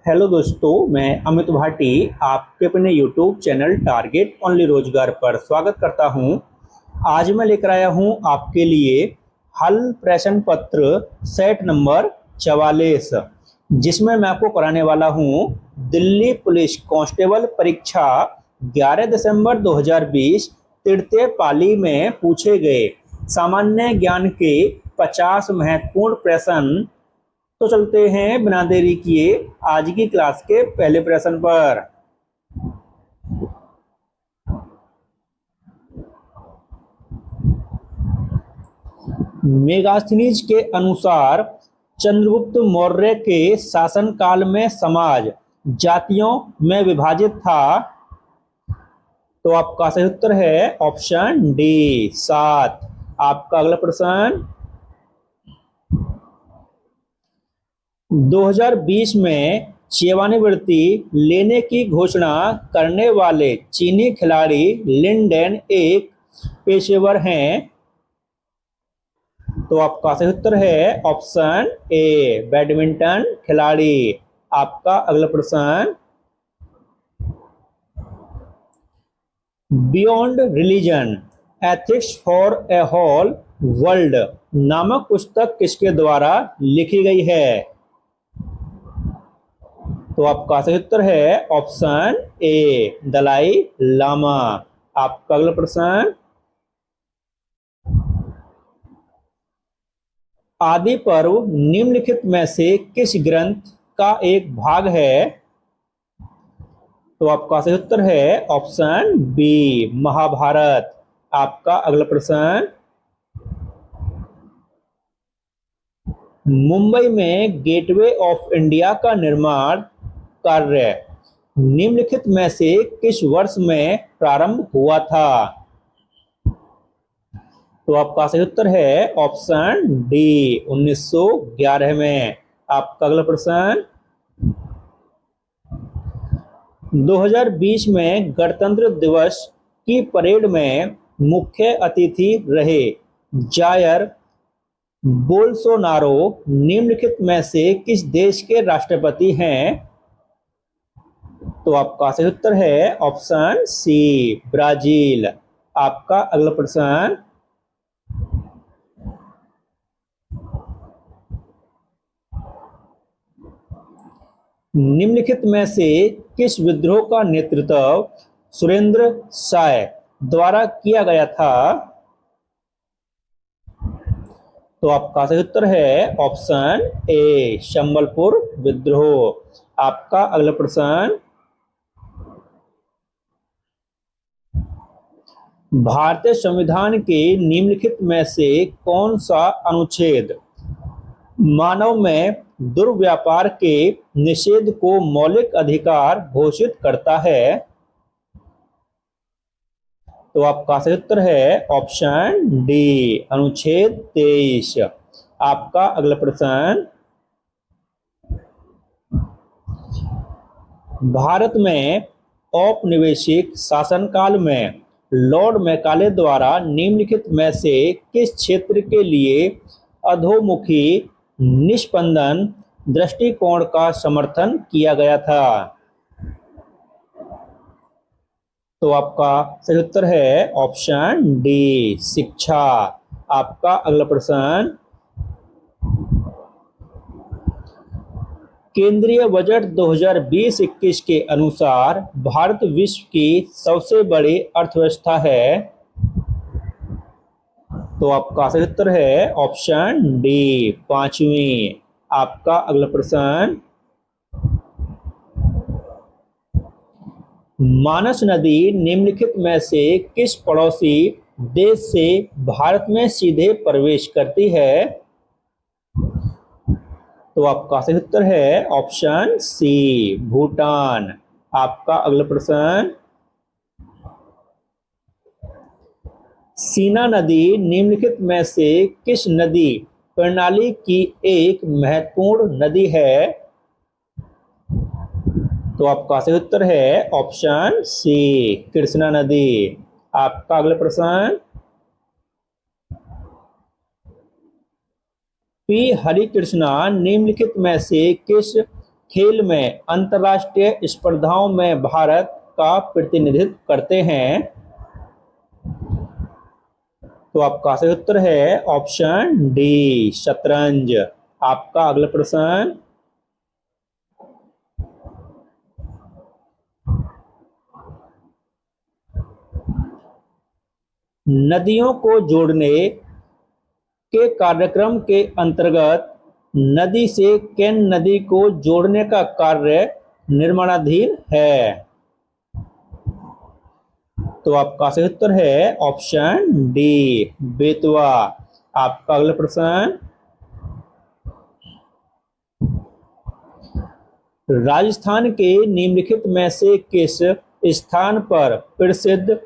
Hello दोस्तों, मैं अमित भाटी आपके अपने यूट्यूब चैनल टारगेट ओनली रोजगार पर स्वागत करता हूं। आज मैं लेकर आया हूं आपके लिए हल प्रश्न पत्र सेट नंबर 44, जिसमें मैं आपको कराने वाला हूं दिल्ली पुलिस कांस्टेबल परीक्षा 11 दिसंबर 2020 तृतीय पाली में पूछे गए सामान्य ज्ञान के 50 महत्वपूर्ण प्रश्न। तो चलते हैं बिना देरी किए आज की क्लास के पहले प्रश्न पर। मेगास्थनीज के अनुसार चंद्रगुप्त मौर्य के शासनकाल में समाज जातियों में विभाजित था। तो आपका सही उत्तर है ऑप्शन डी 7। आपका अगला प्रश्न, 2020 में सेवानिवृत्ति लेने की घोषणा करने वाले चीनी खिलाड़ी लिन डैन एक पेशेवर हैं। तो आपका सही उत्तर है ऑप्शन ए बैडमिंटन खिलाड़ी। आपका अगला प्रश्न, beyond religion ethics for a whole world नामक पुस्तक किसके द्वारा लिखी गई है? तो आपका सही उत्तर है ऑप्शन ए दलाई लामा। आपका अगला प्रश्न, आदि पर्व निम्नलिखित में से किस ग्रंथ का एक भाग है? तो आपका सही उत्तर है ऑप्शन बी महाभारत। आपका अगला प्रश्न, मुंबई में गेटवे ऑफ इंडिया का निर्माण कार्य निम्नलिखित में से किस वर्ष में प्रारंभ हुआ था? तो आपका सही उत्तर है ऑप्शन डी 1911 में। आपका अगला प्रश्न, 2020 में गणतंत्र दिवस की परेड में मुख्य अतिथि रहे जायर बोल्सोनारो निम्नलिखित में से किस देश के राष्ट्रपति हैं? तो आपका सही उत्तर है ऑप्शन सी ब्राजील। आपका अगला प्रश्न, निम्नलिखित में से किस विद्रोह का नेतृत्व सुरेंद्र शाह द्वारा किया गया था? तो आपका सही उत्तर है ऑप्शन ए संबलपुर विद्रोह। आपका अगला प्रश्न, भारतीय संविधान के निम्नलिखित में से कौन सा अनुच्छेद मानव में दुर्व्यापार के निषेध को मौलिक अधिकार घोषित करता है? तो आपका सही उत्तर है ऑप्शन डी अनुच्छेद 23। आपका अगला प्रश्न, भारत में औपनिवेशिक शासनकाल में लॉर्ड मैकाले द्वारा निम्नलिखित में से किस क्षेत्र के लिए अधोमुखी निष्पंदन दृष्टिकोण का समर्थन किया गया था? तो आपका सही उत्तर है ऑप्शन डी शिक्षा। आपका अगला प्रश्न, केंद्रीय बजट 2020-21 के अनुसार भारत विश्व की सबसे बड़ी अर्थव्यवस्था है। तो आपका सही उत्तर है ऑप्शन डी 5वीं। आपका अगला प्रश्न, मानस नदी निम्नलिखित में से किस पड़ोसी देश से भारत में सीधे प्रवेश करती है? तो आपका सही उत्तर है ऑप्शन सी भूटान। आपका अगला प्रश्न, सीना नदी निम्नलिखित में से किस नदी प्रणाली की एक महत्वपूर्ण नदी है? तो आपका सही उत्तर है ऑप्शन सी कृष्णा नदी। आपका अगला प्रश्न, पी हरिकृष्णा निम्नलिखित में से किस खेल में अंतर्राष्ट्रीय स्पर्धाओं में भारत का प्रतिनिधित्व करते हैं? तो आपका सही उत्तर है ऑप्शन डी, शतरंज। आपका अगला प्रश्न, नदियों को जोड़ने के कार्यक्रम के अंतर्गत नदी से केन नदी को जोड़ने का कार्य निर्माणाधीन है? तो आपका सही उत्तर है ऑप्शन डी, बेतवा। आपका अगला प्रश्न, राजस्थान के निम्नलिखित में से किस स्थान पर प्रसिद्ध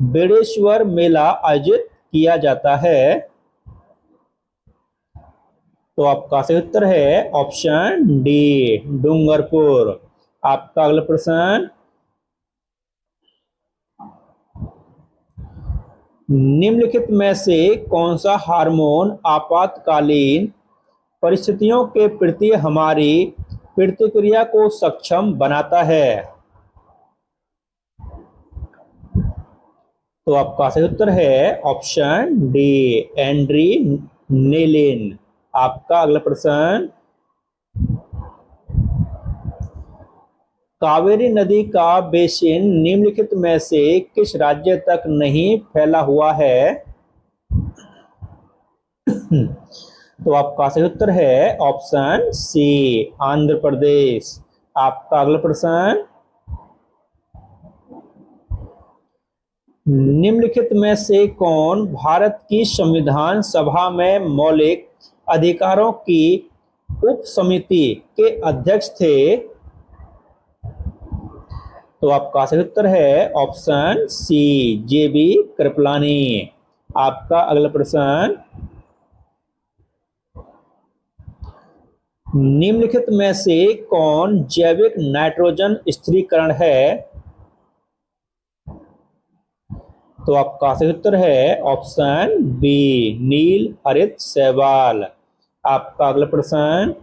बेड़ेश्वर मेला आयोजित किया जाता है? तो आपका सही उत्तर है ऑप्शन डी, डूंगरपुर। आपका अगला प्रश्न, निम्नलिखित में से कौन सा हार्मोन आपातकालीन परिस्थितियों के प्रति हमारी प्रतिक्रिया को सक्षम बनाता है? तो आपका सही उत्तर है ऑप्शन डी, एड्रीनेलिन। आपका अगला प्रश्न, कावेरी नदी का बेसिन निम्नलिखित में से किस राज्य तक नहीं फैला हुआ है? तो आपका सही उत्तर है ऑप्शन सी, आंध्र प्रदेश। आपका अगला प्रश्न, निम्नलिखित में से कौन भारत की संविधान सभा में मौलिक अधिकारों की उप समिति के अध्यक्ष थे? तो आपका सही उत्तर है ऑप्शन सी, जेबी कृपलानी। आपका अगला प्रश्न, निम्नलिखित में से कौन जैविक नाइट्रोजन स्थिरीकरण है? तो आपका सही उत्तर है ऑप्शन बी, नील हरित शैवाल। आपका अगला प्रश्न,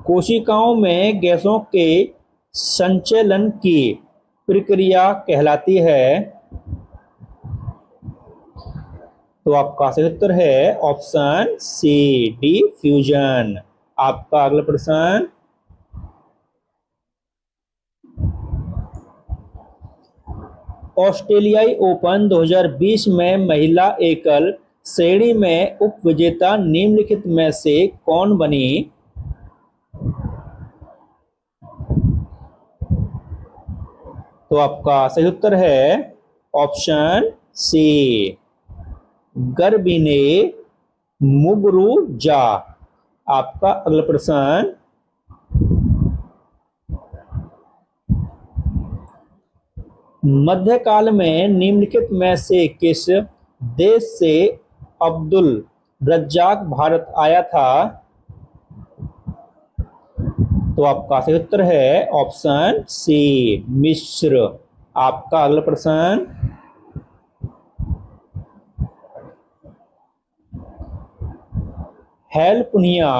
कोशिकाओं में गैसों के संचलन की प्रक्रिया कहलाती है? तो आपका सही उत्तर है ऑप्शन सी, डिफ्यूजन। आपका अगला प्रश्न, ऑस्ट्रेलियाई ओपन 2020 में महिला एकल श्रेणी में उप विजेता निम्नलिखित में से कौन बनी? तो आपका सही उत्तर है ऑप्शन सी, गर्बिने मुगुरुजा। आपका अगला प्रश्न, मध्यकाल में निम्नलिखित में से किस देश से अब्दुल रज्जाक भारत आया था? तो आपका सही उत्तर है ऑप्शन सी, मिस्र। आपका अगला प्रश्न, हेल्पुनिया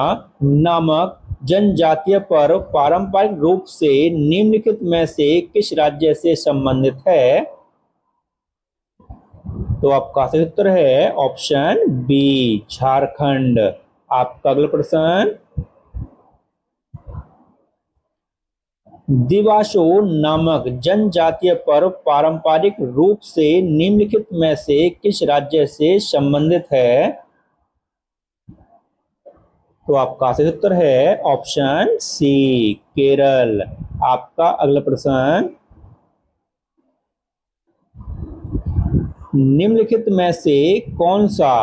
नामक जनजातीय पर्व पारंपरिक रूप से निम्नलिखित में से किस राज्य से संबंधित है? तो आपका सही उत्तर है ऑप्शन बी, झारखंड। आपका अगला प्रश्न, दिवासो नामक जनजातीय पर्व पारंपरिक रूप से निम्नलिखित में से किस राज्य से संबंधित है? तो आपका सही उत्तर है ऑप्शन सी, केरल। आपका अगला प्रश्न, निम्नलिखित में से कौन सा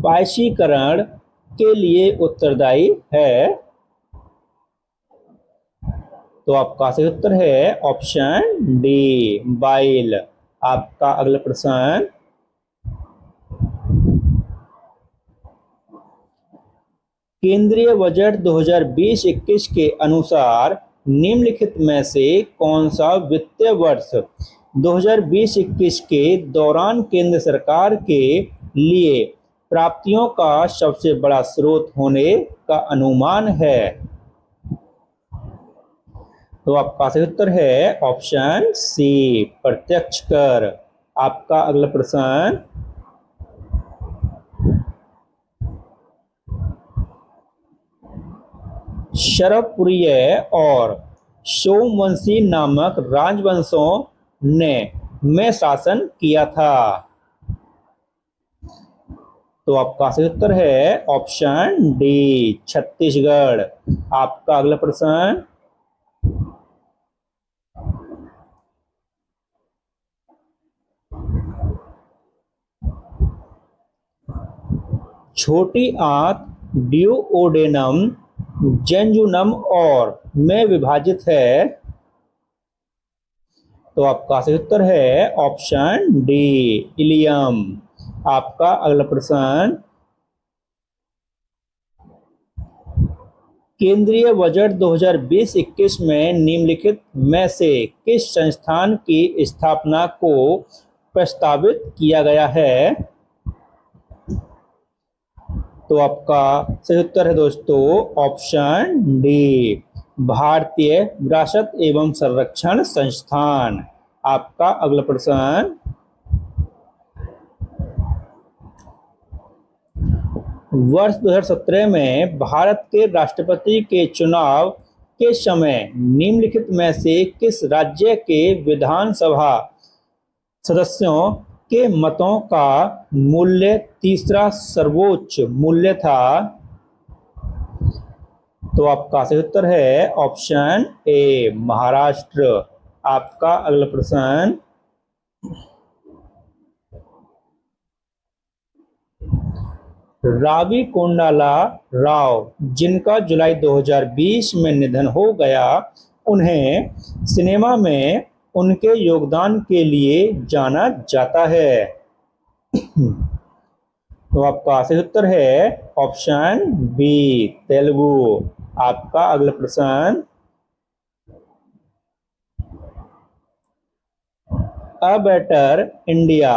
वैश्वीकरण के लिए उत्तरदायी है? तो आपका सही उत्तर है ऑप्शन डी, बाइल। आपका अगला प्रश्न, केंद्रीय बजट 2020-21 के अनुसार निम्नलिखित में से कौन सा वित्तीय वर्ष 2020-21 के दौरान केंद्र सरकार के लिए प्राप्तियों का सबसे बड़ा स्रोत होने का अनुमान है? तो आपका सही उत्तर है ऑप्शन सी, प्रत्यक्ष कर। आपका अगला प्रश्न, शरवपुरीय और सोमवंशी नामक राजवंशों ने में शासन किया था? तो आपका सही उत्तर है ऑप्शन डी, छत्तीसगढ़। आपका अगला प्रश्न, छोटी आंत ड्यूओडेनम, जेजुनम और में विभाजित है? तो आपका सही उत्तर है ऑप्शन डी, इलियम। आपका अगला प्रश्न, केंद्रीय बजट 2020-21 में निम्नलिखित में से किस संस्थान की स्थापना को प्रस्तावित किया गया है? तो आपका सही उत्तर है दोस्तों ऑप्शन डी, भारतीय विरासत एवं संरक्षण संस्थान। आपका अगला प्रश्न, वर्ष 2017 में भारत के राष्ट्रपति के चुनाव के समय निम्नलिखित में से किस राज्य के विधानसभा सदस्यों के मतों का मूल्य तीसरा सर्वोच्च मूल्य था? तो आपका सही उत्तर है ऑप्शन ए, महाराष्ट्र। आपका अगला प्रश्न, रावी कोंडाला राव, जिनका जुलाई 2020 में निधन हो गया, उन्हें सिनेमा में उनके योगदान के लिए जाना जाता है? तो आपका सही उत्तर है ऑप्शन बी, तेलुगु। आपका अगला प्रश्न, a better India,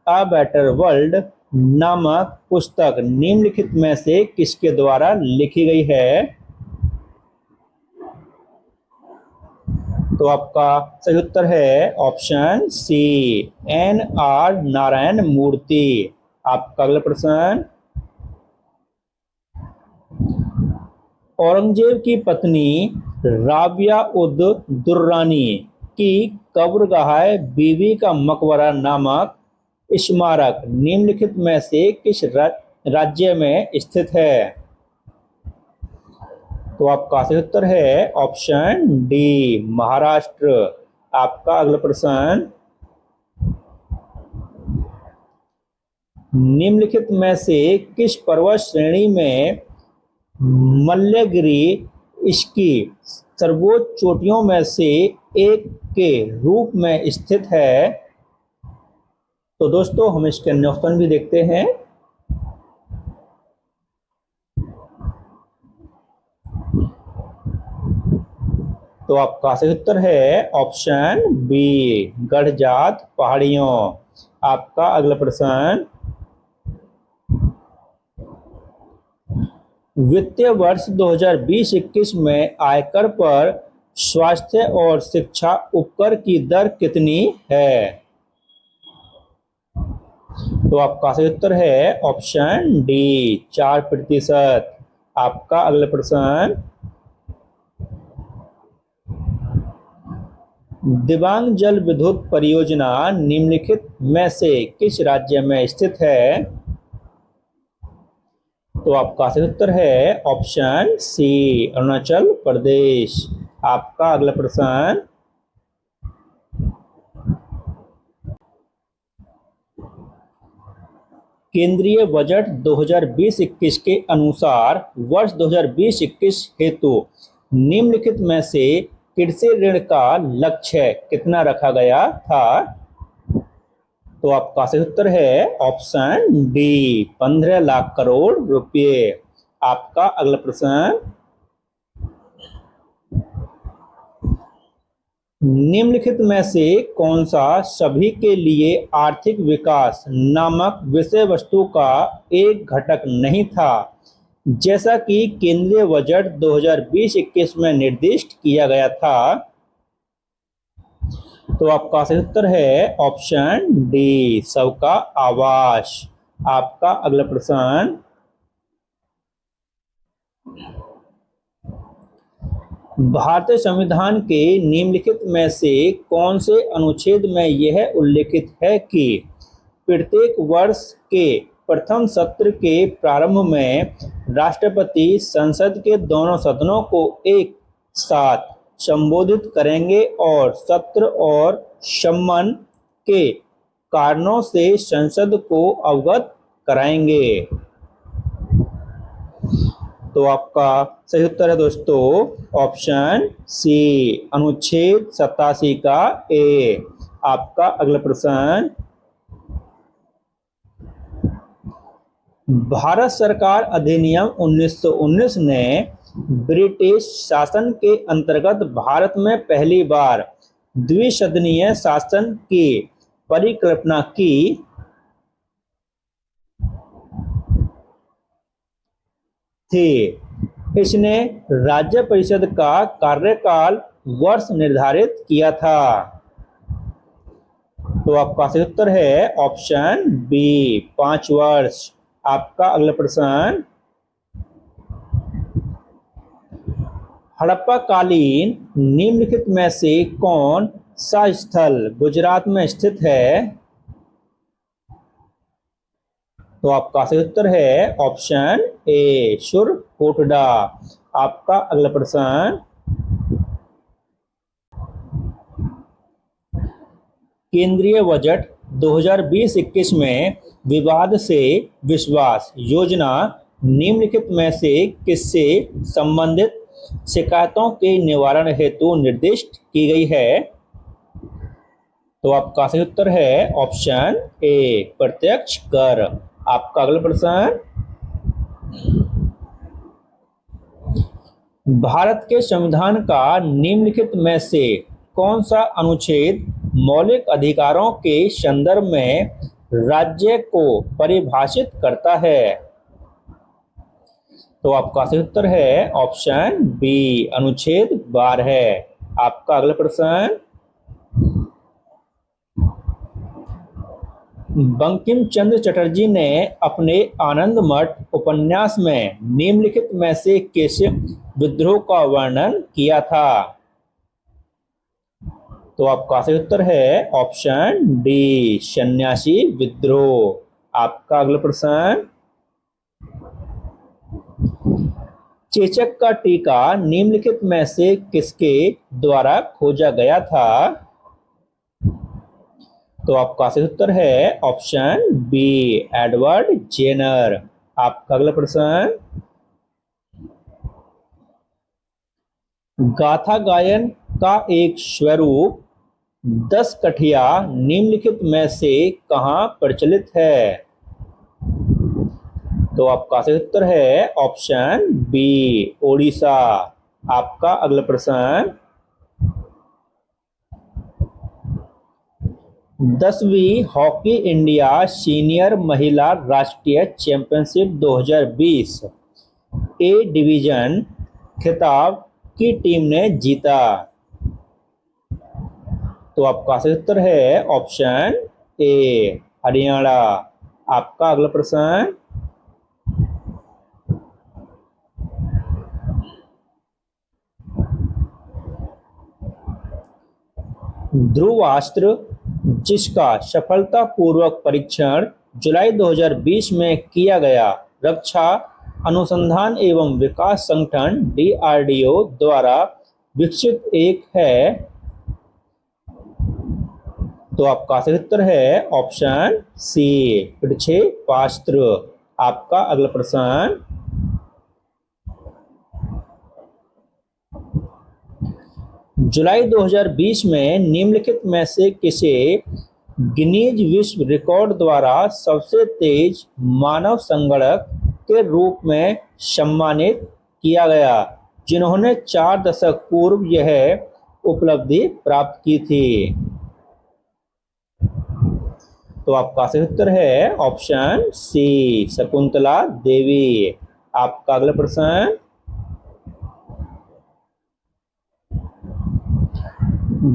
a better world नामक पुस्तक निम्नलिखित में से किसके द्वारा लिखी गई है? तो आपका सही उत्तर है ऑप्शन सी, N.R. नारायण मूर्ति। आपका अगला प्रश्न, औरंगजेब की पत्नी राबिया उद दुर्रानी की कब्रगाह बीबी का मकबरा नामक स्मारक निम्नलिखित में से किस राज्य में स्थित है? तो आपका सही उत्तर है ऑप्शन डी, महाराष्ट्र। आपका अगला प्रश्न, निम्नलिखित में से किस पर्वत श्रेणी में मल्लगिरी इसकी सर्वोच्च चोटियों में से एक के रूप में स्थित है? तो दोस्तों हम इसके अन्य ऑप्शन भी देखते हैं। तो आपका सही उत्तर है ऑप्शन बी, गढ़जात पहाड़ियों। आपका अगला प्रश्न, वित्तीय वर्ष 2020-21 में आयकर पर स्वास्थ्य और शिक्षा उपकर की दर कितनी है? तो आपका सही उत्तर है ऑप्शन डी, 4%। आपका अगला प्रश्न, दिबांग जल विद्युत परियोजना निम्नलिखित में से किस राज्य में स्थित है? तो आपका सही उत्तर है ऑप्शन सी, अरुणाचल प्रदेश। आपका अगला प्रश्न, केंद्रीय बजट 2020-21 के अनुसार वर्ष 2020-21 हेतु निम्नलिखित में से कृषि ऋण का लक्ष्य कितना रखा गया था? तो आपका सही उत्तर है ऑप्शन डी, 15 लाख करोड़ रुपए। आपका अगला प्रश्न, निम्नलिखित में से कौन सा सभी के लिए आर्थिक विकास नामक विषय वस्तु का एक घटक नहीं था, जैसा कि केंद्रीय बजट 2020-21 में निर्दिष्ट किया गया था? तो आपका सही उत्तर है ऑप्शन डी, सबका आवास। आपका अगला प्रश्न, भारतीय संविधान के निम्नलिखित में से कौन से अनुच्छेद में यह उल्लेखित है कि प्रत्येक वर्ष के प्रथम सत्र के प्रारंभ में राष्ट्रपति संसद के दोनों सदनों को एक साथ संबोधित करेंगे और सत्र और सम्मान के कारणों से संसद को अवगत कराएंगे? तो आपका सही उत्तर है दोस्तों ऑप्शन सी, अनुच्छेद 87 का ए। आपका अगला प्रश्न, भारत सरकार अधिनियम 1919 ने ब्रिटिश शासन के अंतर्गत भारत में पहली बार द्विसदनीय शासन की परिकल्पना की थी। इसने राज्य परिषद का कार्यकाल वर्ष निर्धारित किया था। तो आपका सही उत्तर है ऑप्शन बी, 5 वर्ष। आपका अगला प्रश्न, हड़प्पा कालीन निम्नलिखित में से कौन सा स्थल गुजरात में स्थित है? तो आपका सही उत्तर है ऑप्शन ए, सुरकोटडा। आपका अगला प्रश्न, केंद्रीय बजट 2020-21 में विवाद से विश्वास योजना निम्नलिखित में से किससे संबंधित शिकायतों के निवारण हेतु निर्दिष्ट की गई है? तो आपका सही उत्तर है ऑप्शन ए, प्रत्यक्ष कर। आपका अगला प्रश्न, भारत के संविधान का निम्नलिखित में से कौन सा अनुच्छेद मौलिक अधिकारों के संदर्भ में राज्य को परिभाषित करता है? तो आपका सही उत्तर है ऑप्शन बी, अनुच्छेद 12। आपका अगला प्रश्न, बंकिम चंद्र चटर्जी ने अपने आनंद मठ उपन्यास में निम्नलिखित में से किस विद्रोह का वर्णन किया था? तो आपका सही उत्तर है ऑप्शन डी, सन्यासी विद्रोह। आपका अगला प्रश्न, चेचक का टीका निम्नलिखित में से किसके द्वारा खोजा गया था? तो आपका सही उत्तर है ऑप्शन बी, एडवर्ड जेनर। आपका अगला प्रश्न, गाथा गायन का एक स्वरूप 10 कठिया निम्नलिखित में से कहाँ प्रचलित है? तो आपका सही उत्तर है ऑप्शन बी, ओडिशा। आपका अगला प्रश्न, 10वीं हॉकी इंडिया सीनियर महिला राष्ट्रीय चैंपियनशिप 2020 ए डिवीजन खिताब की टीम ने जीता? तो आपका सही उत्तर है ऑप्शन ए, हरियाणा। आपका अगला प्रश्न, ध्रुवास्त्र जिसका सफलतापूर्वक परीक्षण जुलाई 2020 में किया गया, रक्षा अनुसंधान एवं विकास संगठन DRDO द्वारा विकसित एक है? तो आपका सही उत्तर है ऑप्शन सी, प्रक्षेपास्त्र। आपका अगला प्रश्न, जुलाई 2020 में निम्नलिखित में से किसे गिनीज विश्व रिकॉर्ड द्वारा सबसे तेज मानव संगणक के रूप में सम्मानित किया गया, जिन्होंने 4 दशक पूर्व यह उपलब्धि प्राप्त की थी? तो आपका सही उत्तर है ऑप्शन सी, शकुंतला देवी। आपका अगला प्रश्न,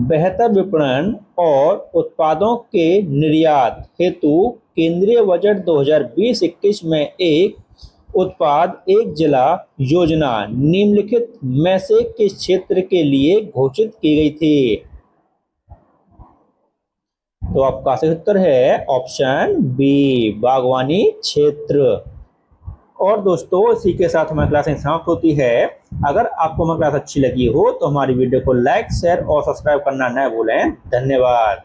बेहतर विपणन और उत्पादों के निर्यात हेतु केंद्रीय बजट 2020-21 में एक उत्पाद एक जिला योजना निम्नलिखित में से किस क्षेत्र के लिए घोषित की गई थी? तो आपका सही उत्तर है ऑप्शन बी, बागवानी क्षेत्र। और दोस्तों, इसी के साथ हमारी क्लास समाप्त होती है। अगर आपको हमारी क्लास अच्छी लगी हो तो हमारी वीडियो को लाइक, शेयर और सब्सक्राइब करना न भूलें। धन्यवाद।